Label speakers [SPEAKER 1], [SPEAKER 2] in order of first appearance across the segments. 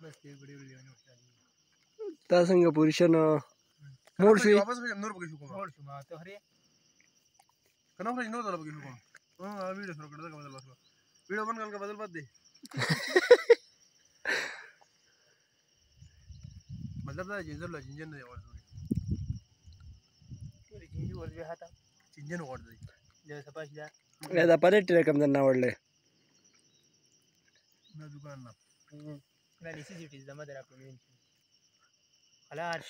[SPEAKER 1] بس یې ویډیو لیونه
[SPEAKER 2] تا څنګه پوزیشن موړ شي
[SPEAKER 1] واپس نور بګی شو کوم موړ شو ما ته هرې کنه خو نور بګی شو کوم ها ویډیو شروع کړه دا بدل واسو ویډیو بند کر بدل بد دي مطلب دا جنجر لا جنجر نه ورته ټول جنجر ورته هاته جنجر ورته دا سپاش دا
[SPEAKER 2] دا پاره ټریکم نه وړلې
[SPEAKER 1] نه دکان نه نه نیسیټیز د مدر اپلمنټ خلاص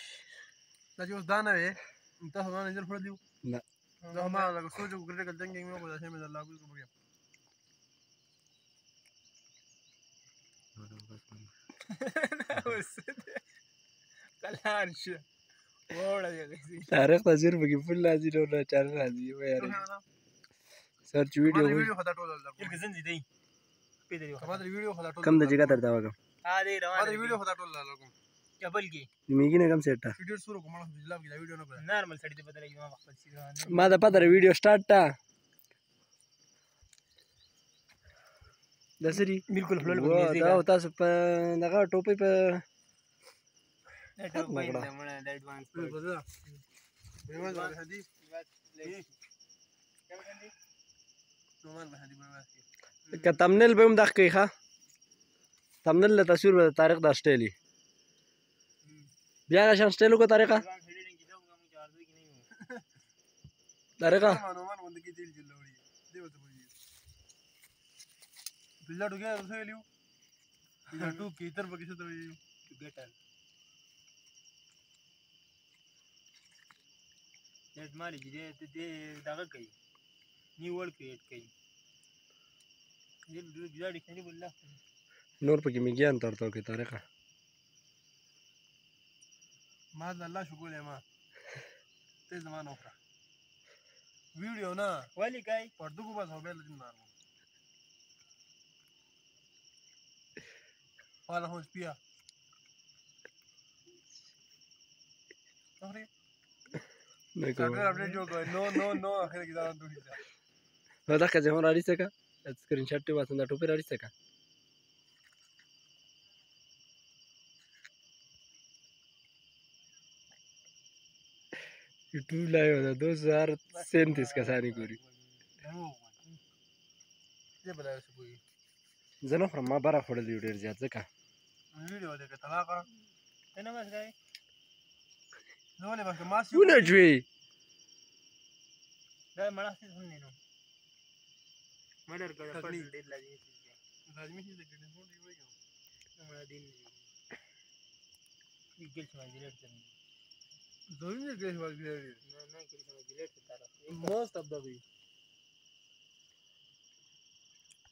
[SPEAKER 1] دا جو دانه وي انت هغه نه جوړ دیو
[SPEAKER 2] نه
[SPEAKER 1] دا ما لکه سوچو کریټیکل ثینکینګ مې وکړه چې مې الله کو کوم کلار شو وړه دې
[SPEAKER 2] تاریخ تاثیر بګي فل لازم نه چار راځي وای سرچ ویډیو
[SPEAKER 1] خدا ټول لګو زنځي دی پیدري خبر ویډیو خدا ټول
[SPEAKER 2] کم د جګه تر دا وګم
[SPEAKER 1] ها دې روان ویډیو خدا ټول لګو کبل کې
[SPEAKER 2] میګی نه کم سیټه
[SPEAKER 1] ویډیو شروع کوم د جلاب کې دا ویډیو نه کړ نارمل سړی ته بدلې ما وخت شي
[SPEAKER 2] ما دا پدره ویډیو سٹارټ تا دسری
[SPEAKER 1] بالکل خپل
[SPEAKER 2] دا تاسو په دغه ټوپي په
[SPEAKER 1] ټوپي د مړه د ایڈوانس په بزا بیوان باندې حدیث نومان باندې بیوان
[SPEAKER 2] که تمنیل به هم دغه کوي ښه تمنیل له تصویر به تاریخ دا سټایلی بیا شان سټایل کو طریقه طریقه
[SPEAKER 1] نومان باندې کې تیل جوړوي دی وته وایي بلا ډوګه اوسه لیو بلا ټو کې تر پکې څه ته وایي ګټل نیټ مالي دې دغه کوي نیول کریټ کوي دې ګاډي کني بوله
[SPEAKER 2] نور پکې میګیان ترته کې طریقه
[SPEAKER 1] ما الله شکر ما ته زمانه وکړه ویډیو نه ولی کای پردو بس موبایل دې مارو والا هو سپیا اوري
[SPEAKER 2] نه کوم
[SPEAKER 1] سافټویر اپډیټ جوړ کړ نو اخر کې دا دوی
[SPEAKER 2] دا که ځه راځي څنګه سکرین شاټ ته واسنده ټوپی راځي څنګه YouTube live होता 2037 का सारी पूरी
[SPEAKER 1] ये बता ऐसे कोई
[SPEAKER 2] زنه خو ما بره خوړل یو ډیر زیات ځکه
[SPEAKER 1] ویډیو دې طلاقه تنه بس غای نو له بس ما سي
[SPEAKER 2] ونه جوي
[SPEAKER 1] دا مړه څه هم نه نو مړر کړه پر ډیر لازمي شي د ګډه هو دی وایو مړه دین یګل څه ډیلیټ کړم دوی نه ګل ول ګل نه ګل څه ډیلیټ کړه موست اف د وی